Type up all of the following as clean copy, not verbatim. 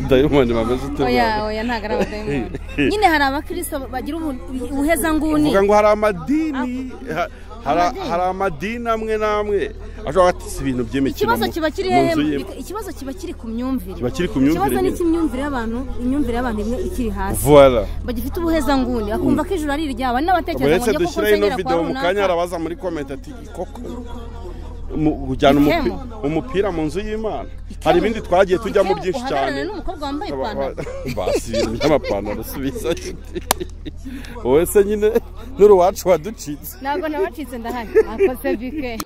abadayimoni bameze ute? Oya ntago ari abadayimoni. Nyine hari abakristo bagira ubuheza nguni. Vuga ngo hari amadini, hari amadini amwe namwe ashobora ati ibintu by'imikino. Ikibazo kiba kiri hehe? Ikibazo kiba kiri ku myumvire. Ikibazo ni kimyumvire y'abantu, imyumvire y'abantu imwe ikiri hasi. Voilà. Bagifite ubuheza nguni, akumva ko ijuru ari iryabo, n'abatekereza ngo njye kuko ino video mu kanya arabaza muri comment ati koko kujyana umupira mu nzu y'Imana. Hari ibindi twagiye tujyamo byinshi cyane. N'umukobwa wambaye ipantaro. Basi n'amapantaro subiza. Wowe se nyine n'uruwacu waducitse. Ntabwo nabacitse ndahari. Akoze bike.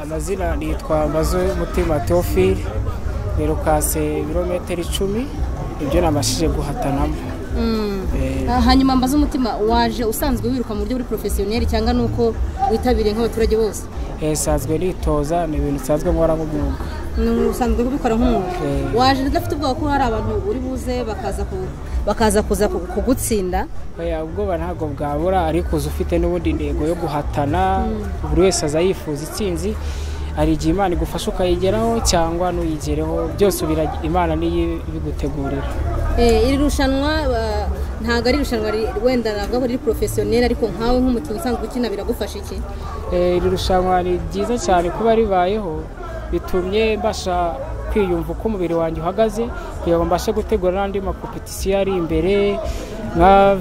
amazina nitwa Mazo Mutima Tofil, nirukase ibirometero 10 ibyo namashije guhatanamo. Hanyuma Mbaza Umutima, waje usanzwe wiruka mu buryo buri professionnel cyangwa nuko witabiriye nk'abaturage bose? Sanzwe nitoza, ni ibintu sanzwe nkora nk'umwuga. Usanzwe kubikora nk'umwuga. Waje udafite ubwoba ko hari abantu uri buze bakaza kuza kugutsinda? Ubwoba ntabwo bwabura, ariko ufite n'ubundi intego yo guhatana, buri wese azayifuza itsinzi. Ari igihe Imana igufasha ukayigeraho cyangwa nuyigereho, byose Imana niyo ibigutegurira. Iri rushanwa ntago ari rushanwa wenda navuga ko ari professionnel, ariko nkawe nk'umukinnyi usanzwe ukina biragufasha iki? Iri rushanwa ni byiza cyane kuba ribayeho, bitumye mbasha kwiyumva uko umubiri wanjye uhagaze, kugira ngo mbashe gutegura n'andi makompetisiyo ari imbere nka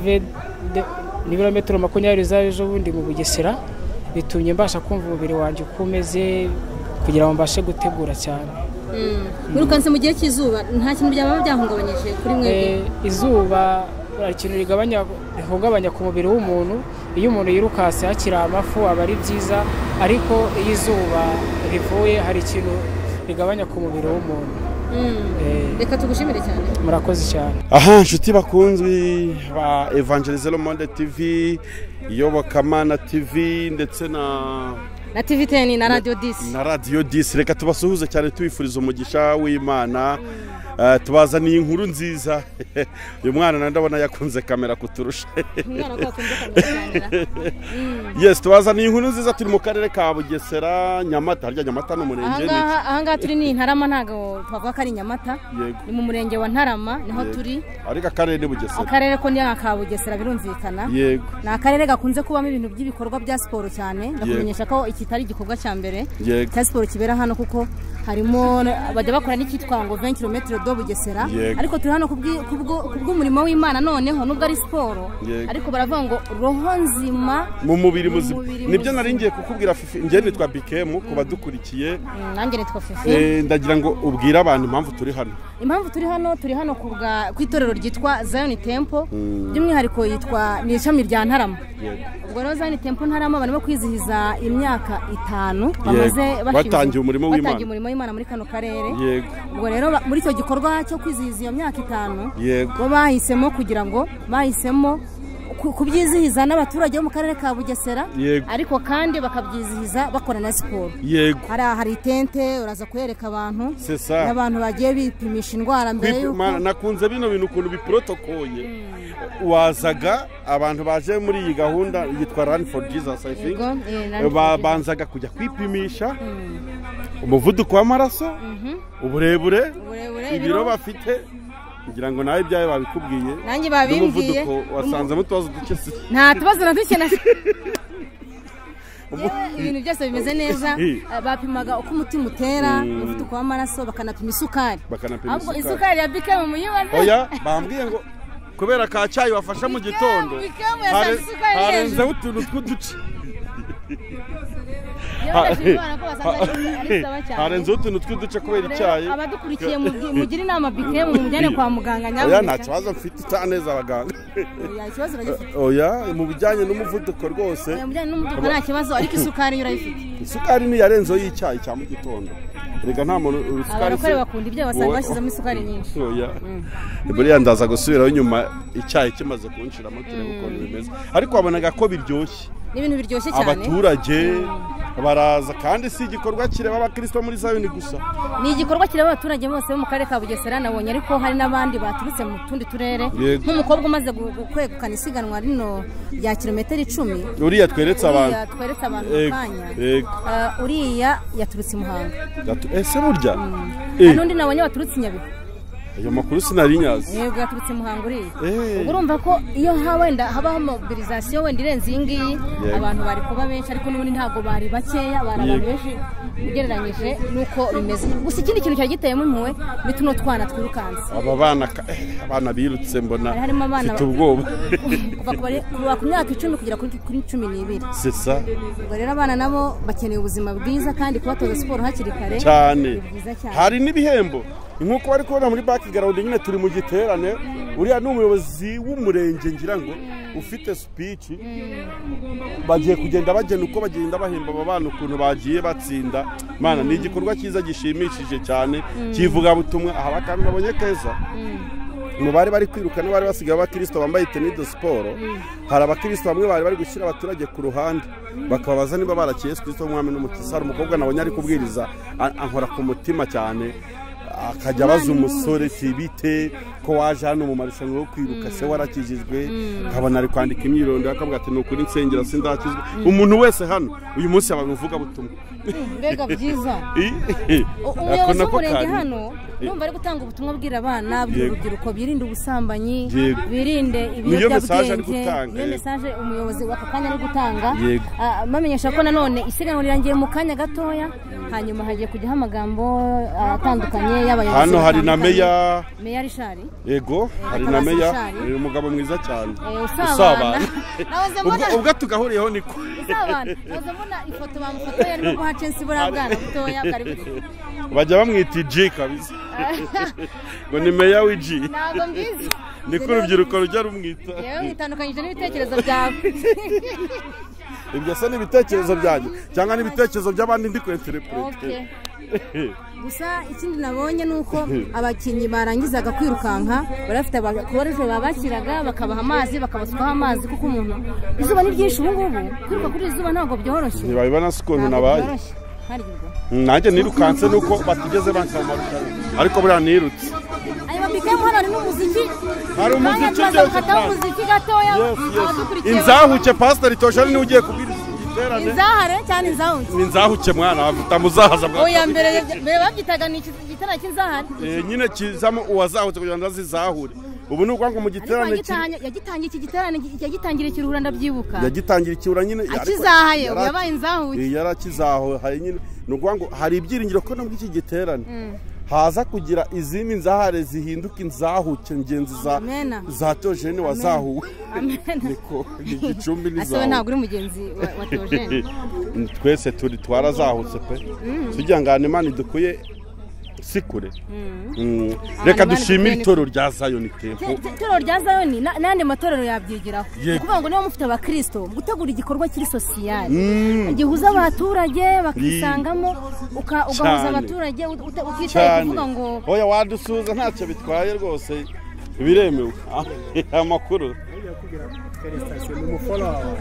n'ibirometero 20 z'ejo bundi mu Bugesera. Bitumye mbasha kumva umubiri wanjye uko umeze, kugira ngo mbashe gutegura cyane. Wirukanse mu gihe cy'izuba, nta kintu byaba byahungabanyije kuri mwebwe? Izuba ikintu rihungabanya ku mubiri w'umuntu. Iyo umuntu yirukase hakiri amafu aba ari byiza, ariko iyo izuba rivuye hari ikintu rigabanya ku mubiri w'umuntu. Reka tugushimire cyane. Murakoze cyane. Nshuti bakunzwi ba Evangélisez le Monde TV, IYOBOKAMANA TV ndetse na TV 10 na Radio 10. Na Radio 10. Reka tubasuhuze cyane tubifuriza umugisha w'Imana. Tubazaniye inkuru nziza. Uyu mwana ndabona yakunze kamera kuturusha. Umwana ko akunze kamera. Yes, tubazaniye inkuru nziza, turi mu karere ka Bugesera, Nyamata, harya Nyamata no murenge. Ahanga turi ni Ntarama, ntago twavuga ko ari Nyamata. Ni mu murenge wa Ntarama niho turi. Ariko akarere ni Bugesera. Akarere ko ni ka Bugesera birumvikana. Yego. Na akarere gakunze kubamo ibintu by'ibikorwa bya sport cyane. Ndakumenyesha ko iki tari igikorwa cya mbere cya sport kibera hano, kuko harimo bajya bakora n'ikitwa ngo 20 km do Bugesera, ariko turi hano kubw'umurimo w'Imana. Noneho nubwo ari sport, ariko baravuga ngo roho nzima mu mubiri muzima. Nibyo naringiye kukubwira Fifi, ngiye nitwa Bikemu kuba dukurikiye. Nanjye nitwa Fifi. Ndagira ngo ubwira abantu impamvu turi hano. Impamvu turi hano ku itorero ryitwa Zion Temple, by'umwihariko yitwa ni ishami rya Ntarama. Ubwo rero Zion Temple Ntarama barimo kwizihiza imyaka 5 bamaze batangiye umurimo w'Imana muri kano karere. Ubwo rero muri icyo gikorwa cyo kwizihiza iyo myaka 5, bo bahisemo kugira ngo kubyizihiza n'abaturage bo mu karere ka Bugesera, ariko kandi bakabyizihiza bakora na siporo. Hari tente uraza kuyereka abantu, n'abantu bagiye bipimisha indwara mbere yuko. Nakunze bino bintu ukuntu biprotokoye. Wazaga abantu baje muri iyi gahunda yitwa Run for Jesus, I think, banzaga kujya kwipimisha umuvuduko w'amaraso, uburebure, ibiro bafite, kugira ngo nawe ibyawe babikubwiye. Nanjye babimbwiye. Umuvuduko wasanze mutubazo duke. Nta tubazo na duke. Ibintu byose bimeze neza. Bapimaga uko umutima utera, umuvuduko w'amaraso, bakanapima isukari. Ahubwo isukari ya Bikemu muyibaze. Oya, bambwiye ngo kubera ka cyayi wafasha mu gitondo harenzeho utuntu tw'uduce. Harenzeho utuntu tw'uduce kubera icyayi. Abadukurikiye mugira inama Bikemu mujyane kwa muganga nyabwo. Oya, nta kibazo mfite utaneza abaganga. Oya, mu bijyanye n'umuvuduko rwose. Mu bijyanye n'umuvuduko nta kibazo, ariko isukari urayifite. Isukari ni yarenzeho y'icyayi cya mu gitondo. Rega nta muntu isukari se bakunda ibyo basanga bashyizemo isukari nyinshi. Oya, buriya ndaza gusubiraho nyuma icyayi kimaze kunshiramo turebe uko bimeze, ariko wabonaga ko biryoshye. N'ibintu biryoshye cyane. Abaturage baraza, kandi si igikorwa kireba abakristo muri Zion gusa, ni igikorwa kireba abaturage bose bo mu karere ka Bugesera. Nabonye ariko hari n'abandi baturutse mu tundi turere, nk'umukobwa umaze kwegukana isiganwa rino rya kilometero 10. Uriya tweretse abantu mu kanya. Uriya yaturutse i Muhanga. Ese burya n'undi nabonye baturutse i Nyabihu. Ayo makuru sinari nyazi. Yego, yaturutse Muhanga uriya. Urumva ko iyo wenda habaho mobilisation wenda irenze iyi ngiyi, abantu bari kuba benshi, ariko n'ubundi ntago bari bakeya, bari abantu benshi ugereranyije nuko bimeze. Gusa ikindi kintu cyari giteyemo impuhwe ni tuno twana twirukanse. Aba abana birutse mbona mfite ubwoba. Kuva ku myaka 10 kugera kuri 12. C'est ça. Ubwo rero abana nabo bakeneye ubuzima bwiza, kandi kubatoza siporo hakiri kare cyane. Hari n'ibihembo. nkuko bari kubona muri background nyine turi mu giterane uriya ni umuyobozi w'umurenge ngira ngo ufite speech bagiye kugenda bagena uko bagenda bahemba aba bana ukuntu bagiye batsinda mana ni igikorwa cyiza gishimishije cyane kivugabutumwa aha bakandi nabonye keza mu bari kwiruka n'abari basigaye abakristo bambaye tennis de sport hari abakristo bamwe bari gushyira abaturage ku ruhande bakabaza niba barakiye Yesu Kristo umwami n'umukiza hari umukobwa nabonye ari kubwiriza ankora ku mutima cyane akajya abaza umusore bite ko waje hano mu marushanwa yo kwiruka se warakijijwe kabona ari kwandika imyirondo akavuga ati nukuri insengera sindakizwe umuntu wese hano uyu munsi abavuga butumwa mbega byiza umuyobozi w'umurenge hano numva ari gutanga ubutumwa bwira abana bw'urubyiruko birinde ubusambanyi birinde ibiyobyabwenge niyo mesaje umuyobozi w'aka kanya ari gutanga bamenyesha ko nanone isiganwa rirangiye mu kanya gatoya hanyuma hagiye kujyaho amagambo atandukanye y'abayobozi hano hari na meya Rishari yego hari na meya umugabo mwiza cyane usabana ubwo tugahuriyeho niko usabana mbona ifoto bamufotoye arimo guha Chaine burabwana butoya bwari bajya bamwita G kabisa ngo ni meya w'G ntabwo mbizi niko urubyiruko rujya rumwita yewe mwitandukanyije n'ibitekerezo byawe ibyo se n'ibitekerezo byanyu cyangwa n'ibitekerezo by'abandi ndi kwenterepurete gusa ikindi nabonye nuko abakinnyi barangizaga kwirukanka barafite abakoresho babashyiraga bakabaha amazi bakabasukaho amazi kuko umuntu izuba ni ryinshi ubu ngubu kwiruka kuri izuba ntabwo byoroshye ntibabibona se ukuntu nabaye nanjye nirukanse nuko batigeze bansaba amarushanwa ariko buriya nirutse ayo babikamo hano hari n'umuziki hari umuziki umuziki gatoya abadukurikiye inzahuke pasiteri toshani niwe ugiye kubwiriza igiterane inzahare cyane inzahuke ni inzahuke mwana utamuzahaza bwa oya mbere babyitaga ni igiterane cy'inzahare nyine kizamo uwazahutse kugira ngo azizahure ubu nuko ngo mu giterane yagitangiye iki giterane yagitangiriye kiruhura ndabyibuka yagitangira ikirura nyine akizahaye yabaye inzahuke yarakizahaye nyine nuko ngo hari ibyiringiro ko no iki giterane haza kugira izindi nzahare zihinduka inzahuke ngenzi za Chaine wazahuwe niko igicumbi n'izahuke ntabwo uri mugenzi wa Chaine twese twarazahutse pe tugira ngo Imana idukuye sikure reka dushimire itorero rya Zion Temple itorero rya Zion n'andi matorero yabyigiraho kuvuga ngo niba mufite abakristo gutegura igikorwa kiri social gihuza abaturage bakisangamo ugahuza abaturage ukitaye kuvuga ngo oya wadusuza ntacyo bitwaye rwose biremewe amakuru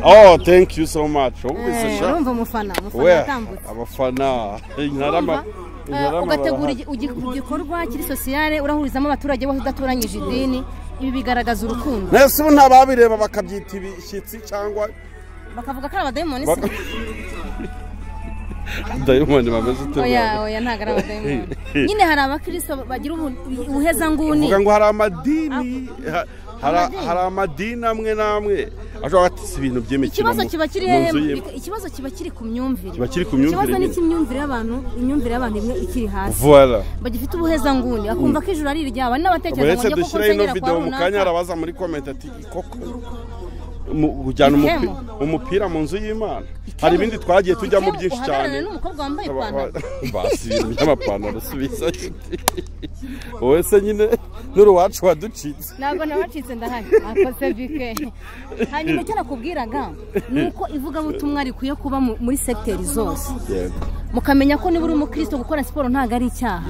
oh thank you so much urumva umufana atambutse abafana intarama ugategura igikorwa kiri sociale urahurizamo abaturage bose udaturanyije idini ibi bigaragaza urukundo nese ubu ntababireba bakabyita ibishyitsi cyangwa bakavuga ko ari abadayimoni se dayimoni bameze ute oya ntabwo ari abadayimoni nyine hari abakristo bagira ubuhezanguni uvuga ngo hari amadini hari amadini amwe n'amwe ashobora gutisa ibintu by'imikino ikibazo kiba kiri ku myumvire ikibazo ni cy'imyumvire y'abantu imyumvire y'abantu imwe ikiri hasi bagifite ubuhezanguni akumva ko ijuru ari iryabo n'abatekereza ngo dushyiraho ino video mu kanya arabaza muri comment ati koko kujyana umupira mu nzu y'Imana hari ibindi twagiye tujyamo byinshi cyane n'umukobwa wambaye ipantaro basi y'amapantaro subiza wowe se nyine n'uruwacu waducitse ntabwo nabacitse ndahari akoze bike hanyuma icyo nakubwiraga ni uko ivugabutumwa rikwiye kuba muri sekiteri zose mukamenya ko niba uri umukristo gukora siporo ntabwo ari icyaha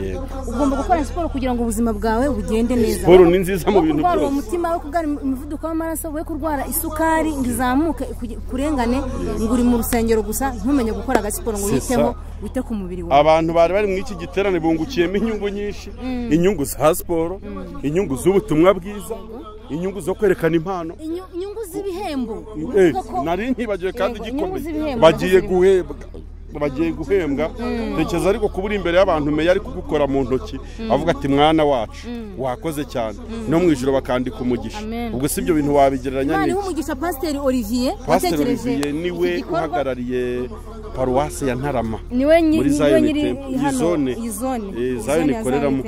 ugomba gukora siporo kugira ngo ubuzima bwawe bugende neza siporo ni nziza mu bintu byose umutima we kurwara umuvuduko w'amaraso we kurwara isukari ngo izamuke kurengane ngo uri mu rusengero gusa ntumenye gukora agasiporo ngo wite ku mubiri wawe abantu bari mu iki giterane bungukiyemo inyungu nyinshi inyungu za siporo inyungu z'ubutumwa bwiza inyungu zo kwerekana impano inyungu z'ibihembo nari nkibagiwe kandi gikomeye bagiye guhembwa tekeza ariko kubura imbere y'abantu meya ari kugukora mu ntoki avuga ati mwana wacu wakoze cyane no mu ijoro bakandika umugisha ubwo si ibyo bintu wabigereranya n'iki umugisha pasiteri Olivier niwe uhagarariye paruwase ya Ntarama muri nyiri Zion ikoreramo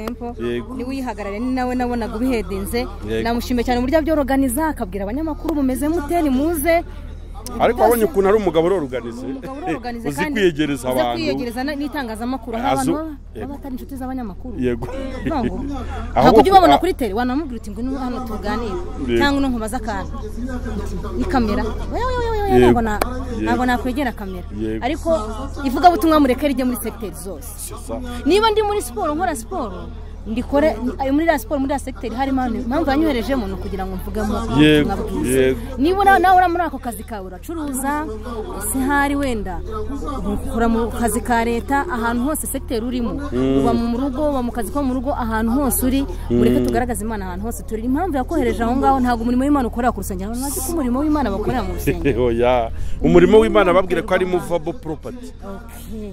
niwe uyihagarariye ni nawe nabonaga ubihedinze namushimiye cyane uburyo byoroganiza akabwira abanyamakuru mumeze mute ni muze ariko abonye ukuntu ari umugabo uroruganize uzi kwiyegereza abantu uzi kwiyegereza n'itangazamakuru abantu baba atari inshuti z'abanyamakuru yego ntabwo ujya ubabona kuri tele wanamubwira uti ngo hano tuganire cyangwa no nkubaza akantu ni kamera ntabwo nakwegera kamera ariko ivugabutumwa mureke rijye muri segiteri zose niba ndi muri siporo nkora siporo ndikore muri la siporo muri la secteur harimo impamvu yanyohereje umuntu kugira ngo mvugemo ubutumwa bwiza niba nawe uri muri ako kazi kawe uracuruza ese hari wenda ukora mu kazi ka leta ahantu hose secteur urimo uba mu rugo uba mu kazi ko mu rugo ahantu hose uri mureke tugaragaza Imana ahantu hose turi impamvu yakohereje aho ngaho ntabwo umurimo w'Imana ukorera ku rusengero ntazi ko umurimo w'Imana bakorera mu rusengero oya umurimo w'Imana babwire ko ari movable property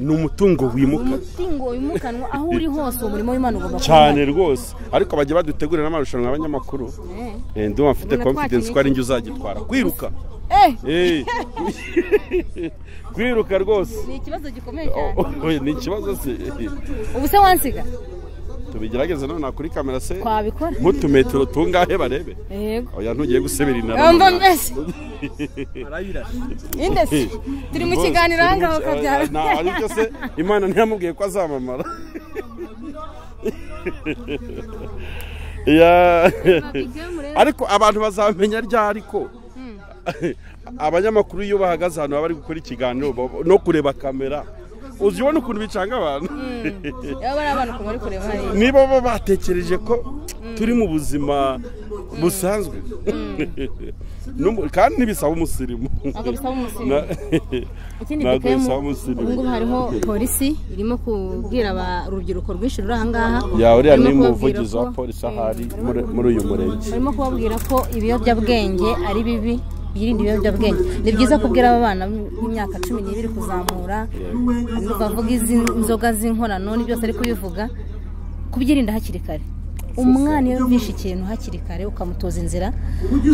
ni umutungo wimukanwa aho uri hose umurimo w'Imana ugomba cyane rwose ariko bajye badutegurira n'amarushanwa y'abanyamakuru ndumva mfite confidence ko ari njye uzagitwara kwiruka kwiruka rwose ni ikibazo gikomeye cyane ni ikibazo se ubu se wansiga tubigerageze none kuri kamera se twabikora mutumetero tungahe barebe yego oya ntugiye gusebera inara mba mbese indese turi mu kiganiro ahangaho kabyara ariko se Imana ntiyamubwiye ko azamamara ariko abantu bazamenya ryari ko abanyamakuru iyo bahagaze ahantu baba bari gukora ikiganiro no kureba kamera uzibona ukuntu bicanga abantu niba baba batekereje ko turi mu buzima busanzwe kandi ntibisaba umusirimu ikindi gikemo ubungubu hariho polisi irimo kubwira urubyiruko rwinshi ruri ahangaha uriya ni umuvugizi wa polisi ahari muri uyu murenge barimo kubabwira ko ibiyobyabwenge ari bibi birinde ibiyobyabwenge ni byiza kubwira aba bana b'imyaka 12 kuzamura bavuga izi nzoga z'inkorano ni byose ari kubivuga kubyirinda hakiri kare umwana iyo yumvishe ikintu hakiri kare ukamutoza inzira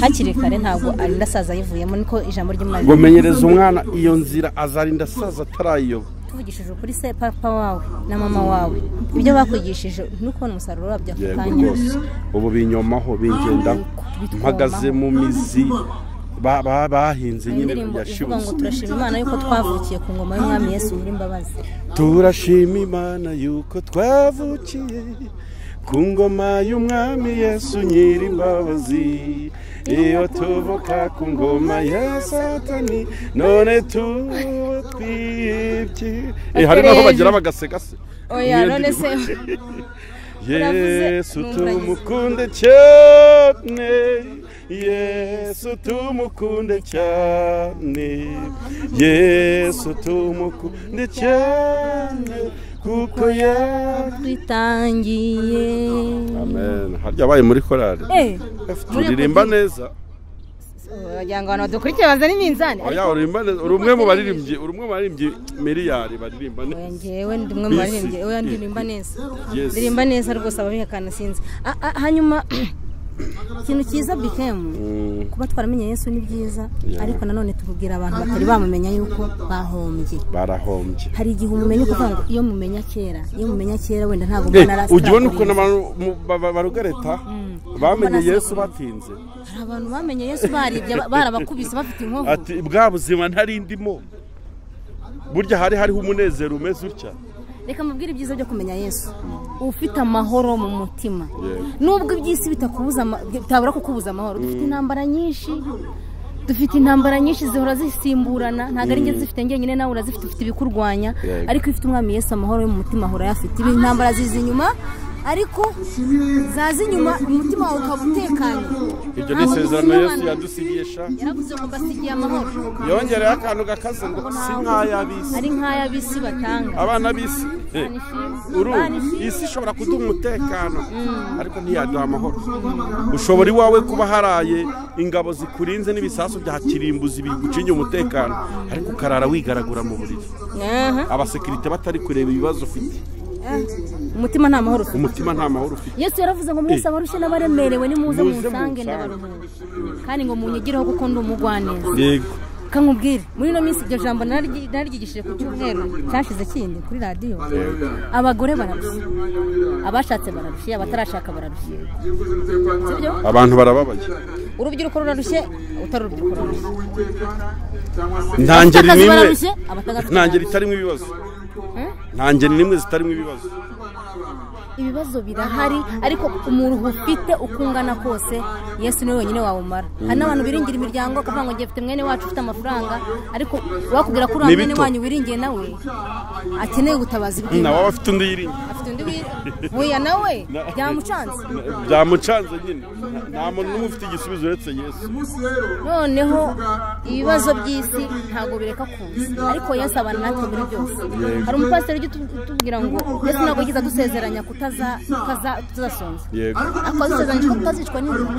hakiri kare ntabwo arinda saza yivuyemo niko ijambo ry'Imana gomenyereza umwana iyo nzira azarinda saza atarayiyoba tuvugishije kuri se papa wawe na mama wawe ibyo bakwigishije nukubona umusaruro wabyo akanya ubu binyomaho bingenda mpagaze mu mizi bahinze nyine yashibuze ngo turashima Imana yuko twavukiye ku ngoma y'Umwami Yesu nyir'imbabazi turashima Imana yuko twavukiye ku ngoma y'Umwami Yesu nyir'imbabazi iyo tuvuka ku ngoma ya Satani none twibye hari naho bagira bagasegase oya none se Yesu tumukunde cyane Yesu tumukunde cyane Yesu tumukunde cyane kuko yatwitangiye amen harya baye muri korali turirimba neza yanga abantu dukurikira bazana iminzani oya urimba neza urumwe mu baririmbyi miliyari baririmba neza ngewe ndumwe mu baririmbyi oya ndirimba neza ndirimba neza rwose ababihakana sinzi hanyuma ikintu cyiza bikemu kuba twaramenye Yesu ni byiza ariko nanone tubwira abantu batari bamumenya yuko barahombye hari igihe umumenya kuvuga ngo iyo mumenya kera wenda ntabwo mbona arasa ujye ubona ukuntu barugareta bamenye Yesu batinze hari abantu bamenye Yesu baribye barabakubise bafite inkovu ati bwa buzima ntarindimo burya hariho umunezero umeze utya reka mubwire ibyiza byo kumenya Yesu ufite amahoro mu mutima nubwo ibyisi bitabura kukubuza amahoro dufite intambara nyinshi zihora zisimburana ntago ari nge zifite ngenyine nawe urazifite ufite ibikurwanya ariko ifite Umwami Yesu amahoro yo mu mutima ahora yafite ibi intambara zizi inyuma ariko zazi inyuma umutima wawe ukaba utekanye ibyo ni isezerano Yesu yadusigisha yaravuze ngo mbasigiye amahoro yongereye akantu gakaze ngo si nk'ay'abisi ari nk'ay'abisi batanga abana b'isi isi ishobora kuduha umutekano ariko ntiyaduha amahoro ushobora iwawe kuba haraye ingabo zikurinze n'ibisasu bya kirimbuzi bigucinye umutekano ariko ukarara wigaragura mu buriri abasekirite batari kureba ibibazo ufite umutima nta mahoro ufite Yesu yaravuze ngo mwese abarushye n'abaremerewe nimuze munsange ndabaruhura kandi ngo munyigireho kuko ndi umugwaneza yego kankubwire muri no minsi iryo jambo narigishije ku cyumweru cyashize kindi kuri radio abagore bararushye abashatse bararushye abatarashaka bararushye sibyo abantu barababaye urubyiruko rurarushye utari urubyiruko rurarushye ntangeri itarimo ibibazo ntangeri nimwe zitarimo ibibazo ibibazo birahari ariko umuntu ufite ukungana kose Yesu niwe wenyine wawumara hari n'abantu biringira imiryango kuvuga ngo ngiye mfite mwene wacu ufite amafaranga ariko wakubwira ko uriya mwene wanyu wiringiye nawe akeneye ubutabazi bw'Imana nawe afite undi yiringiye afite undi wiya nawe byamucanze nyine nta muntu n'umwe ufite igisubizo uretse Yesu noneho ibibazo by'isi ntabwo bireka kuza ariko Yesu abana natwe muri byose hari umupasiteri utubwira ngo Yesu ntabwo yigize adusezeranya tutazasonza yego akozezeranya ko tutazicwa n'inzara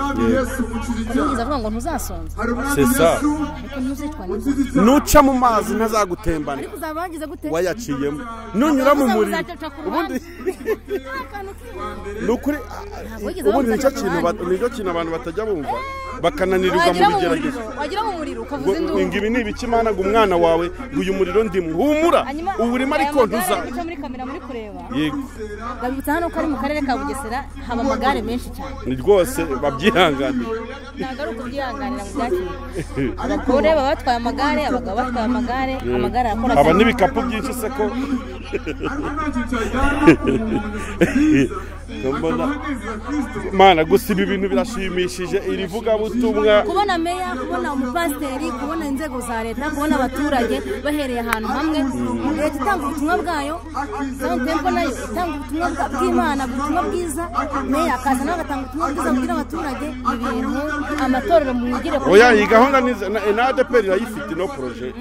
ntiyigize avuga ngo ntuzasonza c'est ça ariko ntuzicwa n'inzara nuca mu mazi ntazagutembana ariko uzabagize gute wayaciyemo nunyura mu muriro ubundi nukuri ubundi nicyo kintu abantu batajya bumva bakananirirwa mu bigeragezo wagira mu muriro ukavuza induru ibi ni ibiki mana ngo umwana wawe uyu muriro ndimo humura uburimo ariko ntuza muri kamera muri kureba yego gabitsa hano ko ari mu karere ka Bugesera haba amagare menshi cyane ni rwose babyihanganira ntabwo ari ukubyihanganira mu byakira abagore baba batwaye amagare abagabo batwaye amagare arakora haba n'ibikapu byinshi se ko mana gusa ibi bintu birashimishije iri vugabutumwa kubona meya kubona umupasiteri kubona inzego za leta kubona abaturage bahereye ahantu hamwe leta itanga ubutumwa bwayo Temple nayo itanga ubutumwa bw'Imana ubutumwa bwiza meya akaza nawe agatanga ubutumwa bwiza kugira abaturage ibintu amatorero mu mugire oya iyi gahunda na ADPR irayifite no projet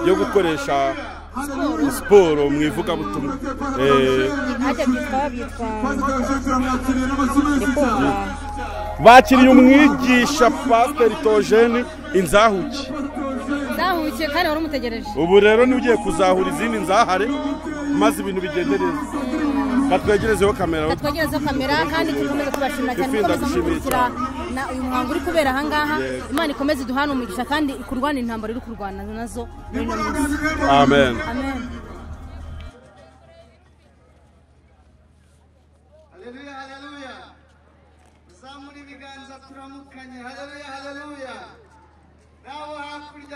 yo gukoresha siporo mu ivugabutumwa bakiriye umwigisha pasiteri Tojeni inzahuke kandi wari umutegereje ubu rero niba ugiye kuzahura izindi nzahare maze ibintu bigende neza batwegerezeho kamera kandi dukomeze kubashimira cyane dukomeze gukurikira uyu muhango uri kubera ahangaha Imana ikomeze iduhane umugisha kandi ikurwane intambara iri kurwana nazo muri no minsi amen haleluya zamura ibiganza turamukanye haleluya nawe hakurya